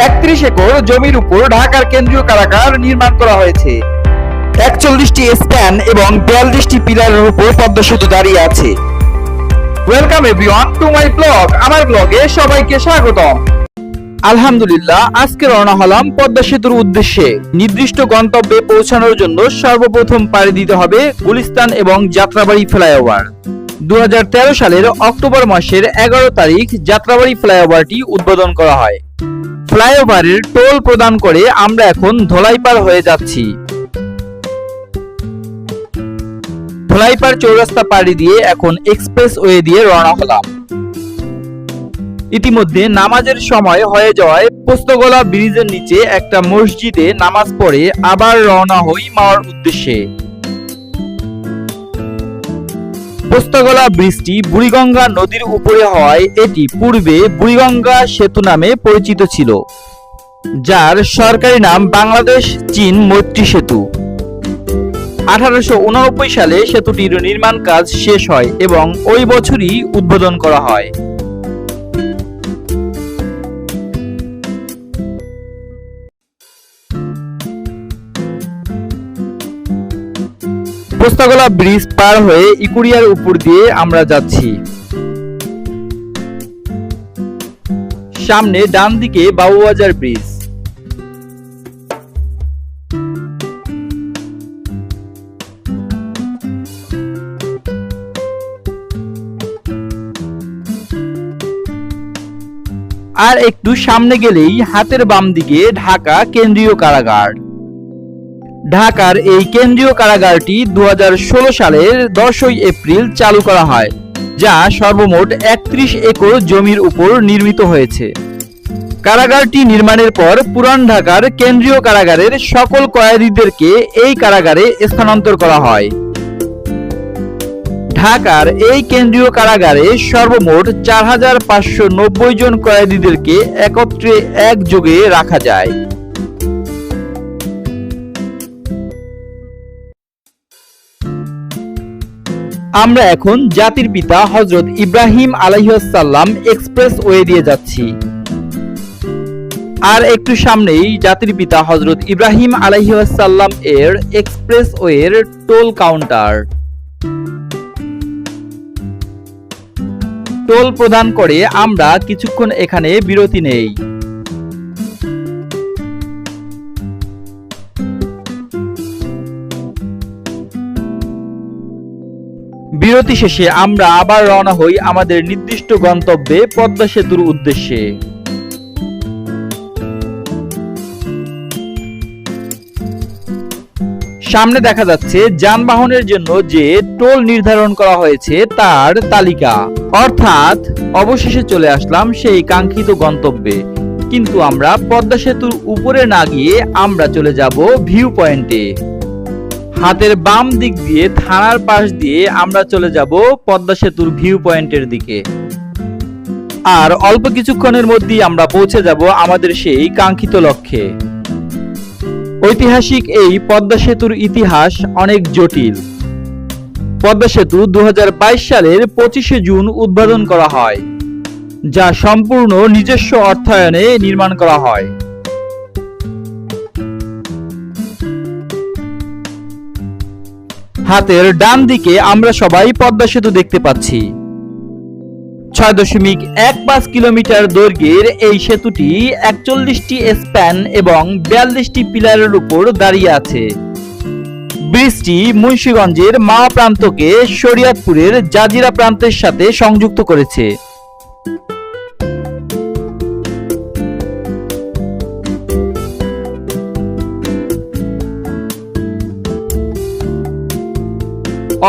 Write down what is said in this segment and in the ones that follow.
31 acre জমির উপর ঢাকার কেন্দ্রীয় কারাগার নির্মাণ করা হয়েছে। 41টি স্প্যান এবং 42টি পিলারের উপর পদ্মা সেতু দাঁড়িয়ে আছে। Welcome everyone to my blog. আমার ব্লগে সবাইকে স্বাগতম। আলহামদুলিল্লাহ, আজকে রওনা হলাম পদ্মা সেতুর উদ্দেশ্যে। নির্দিষ্ট গন্তব্যে পৌঁছানোর জন্য সর্বপ্রথম পাড়ি দিতে হবে গুলিস্তান এবং যাত্রাবাড়ি ফ্লাইওভার। 2013 সালের অক্টোবর মাসের 11 তারিখ যাত্রাবাড়ি ফ্লাইওভারটি উদ্বোধন করা হয়। ফ্লাইওভারের টোল প্রদান করে আমরা এখন ধলাইপার হয়ে যাচ্ছি। ধলাইপার চৌরাস্তা পাড়ি দিয়ে এখন এক্সপ্রেসওয়ে দিয়ে রওনা হলাম। ইতিমধ্যে নামাজের সময় হয়ে যাওয়ায় পোস্তগোলা ব্রিজের নিচে একটা মসজিদে নামাজ পড়ে আবার রওনা হই মাওয়ার উদ্দেশ্যে। পোস্তগোলা ব্রিজটি বুড়িগঙ্গা নদীর উপরে হওয়ায় এটি পূর্বে বুড়িগঙ্গা সেতু নামে পরিচিত ছিল, যার সরকারি নাম বাংলাদেশ চীন মৈত্রী সেতু। 1889 সালে সেতুটির নির্মাণ কাজ শেষ হয় এবং ওই বছরই উদ্বোধন করা হয়। পোস্তগোলা ব্রিজ পার হয়ে ইকুরিয়ার উপর দিয়ে আমরা যাচ্ছি। সামনে ডান দিকে বাবুবাজার ব্রিজ। আর একটু সামনে গেলেই হাতের বাম দিকে ঢাকা কেন্দ্রীয় কারাগার। ঢাকার এই কেন্দ্রীয় কারাগারটি 2016 সালের 10 এপ্রিল চালু করা হয়, যা সর্বমোট 31 একর জমির উপর নির্মিত হয়েছে। কারাগারটি নির্মাণের পর পুরান ঢাকার কেন্দ্রীয় কারাগারের সকল কয়েদিদেরকে এই কারাগারে স্থানান্তর করা হয়। ঢাকার এই কেন্দ্রীয় কারাগারে সর্বমোট 4590 জন কয়েদিদেরকে একত্রে একযোগে রাখা যায়। আমরা এখন জাতির পিতা হযরত ইব্রাহিম আলাইহিস সালাম এক্সপ্রেসওয়ে দিয়ে যাচ্ছি। আর একটু সামনেই জাতির পিতা হযরত ইব্রাহিম আলাইহিস সালাম এর এক্সপ্রেসওয়ের টোল কাউন্টার। টোল প্রদান করে আমরা কিছুক্ষণ এখানে বিরতি নেই। বিরতি শেষে আমরা আবার রওনা হই আমাদের নির্দিষ্ট গন্তব্যে পদ্মা সেতুর উদ্দেশ্যে। সামনে দেখা যাচ্ছে যানবাহনের জন্য যে টোল নির্ধারণ করা হয়েছে তার তালিকা, অর্থাৎ অবশেষে চলে আসলাম সেই কাঙ্ক্ষিত গন্তব্যে। কিন্তু আমরা পদ্মা সেতুর উপরে না গিয়ে আমরা চলে যাব ভিউ পয়েন্টে। হাতের বাম দিক দিয়ে থানার পাশ দিয়ে আমরা চলে যাব পদ্মা সেতুর ভিউ পয়েন্টের দিকে। আর অল্প কিছুক্ষণের মধ্যেই আমরা পৌঁছে যাব আমাদের সেই কাঙ্ক্ষিত লক্ষ্যে। ঐতিহাসিক এই পদ্মা সেতুর ইতিহাস অনেক জটিল। পদ্মা সেতু 2022 সালের 25 জুন উদ্বোধন করা হয়, যা সম্পূর্ণ নিজস্ব অর্থায়নে নির্মাণ করা হয়। হাতের ডান দিকে আমরা সবাই পদ্মা সেতু দেখতে পাচ্ছি। 6.15 কিলোমিটার দৈর্ঘ্যের এই সেতুটি 41টি স্প্যান এবং 42টি পিলারের উপর দাঁড়িয়ে আছে। ব্রিজটি মুন্সিগঞ্জের মাওয়া প্রান্তকে শরীয়তপুরের জাজিরা প্রান্তের সাথে সংযুক্ত করেছে।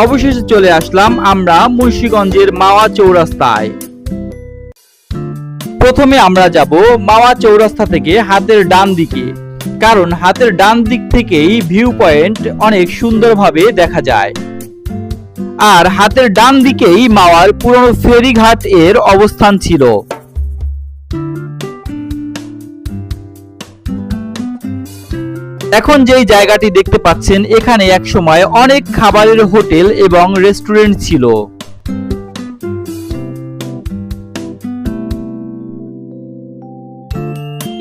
অবশেষে চলে আসলাম আমরা মুন্সিগঞ্জের মাওয়া চৌরাস্তায়। প্রথমে আমরা যাব মাওয়া চৌরাস্তা থেকে হাতের ডান দিকে, কারণ হাতের ডান দিক থেকেই ভিউ পয়েন্ট অনেক সুন্দরভাবে দেখা যায়। আর হাতের ডান দিকেই মাওয়ার পুরনো ফেরিঘাট এর অবস্থান ছিল। এখন যেই জায়গাটি দেখতে পাচ্ছেন, এখানে একসময় অনেক খাবারের হোটেল এবং রেস্টুরেন্ট ছিল।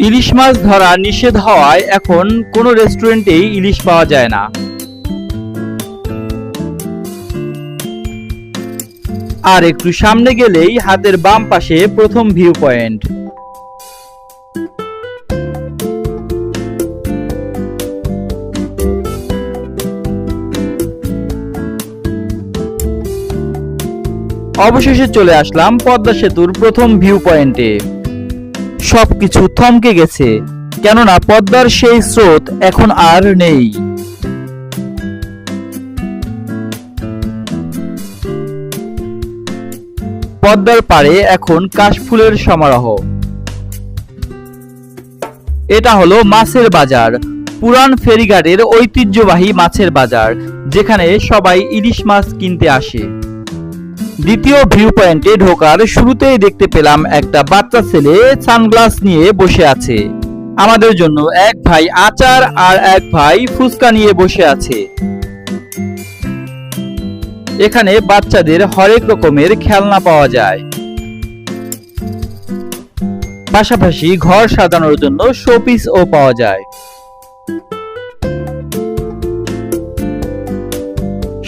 ইলিশ মাছ ধরা নিষেধ হওয়ায় এখন কোনো রেস্টুরেন্টেই ইলিশ পাওয়া যায় না। আর একটু সামনে গেলেই হাতের বাম পাশে প্রথম ভিউ পয়েন্ট। অবশেষে চলে আসলাম পদ্মা সেতুর প্রথম ভিউ পয়েন্টে। সবকিছু থমকে গেছে, কেননা পদ্মার সেই স্রোত এখন আর নেই। পদ্মার পাড়ে এখন কাশফুলের সমারোহ। এটা হলো মাছের বাজার, পুরান ফেরিঘাটের ঐতিহ্যবাহী মাছের বাজার, যেখানে সবাই ইলিশ মাছ কিনতে আসে। দ্বিতীয় ভিউ পয়েন্টে ঢোকার শুরুতেই দেখতে পেলাম একটা বাচ্চা ছেলে সানগ্লাস নিয়ে বসে আছে। আমাদের জন্য এক ভাই আচার আর এক ভাই ফুচকা নিয়ে বসে আছে। এখানে বাচ্চাদের হরেক রকমের খেলনা পাওয়া যায়, পাশাপাশি ঘর সাজানোর জন্য শোপিসও পাওয়া যায়।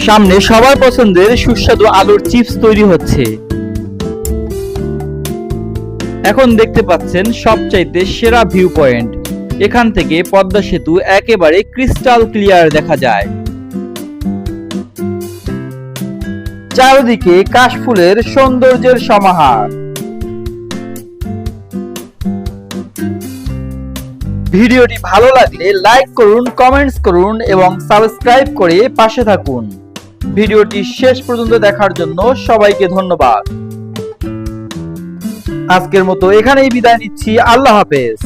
সামনে সবার পছন্দের সুস্বাদু আলুর চিপস তৈরি হচ্ছে। এখন দেখতে পাচ্ছেন সবচাইতে সেরা ভিউ পয়েন্ট। এখান থেকে পদ্মা সেতু একেবারে ক্রিস্টাল ক্লিয়ার দেখা যায়। চারদিকে কাশফুলের সৌন্দর্যের সমাহার। ভিডিওটি ভালো লাগলে লাইক করুন, কমেন্টস করুন এবং সাবস্ক্রাইব করে পাশে থাকুন। ভিডিওটি শেষ পর্যন্ত দেখার জন্য সবাইকে ধন্যবাদ। আজকের মতো এখানেই বিদায় নিচ্ছি। আল্লাহ হাফেজ।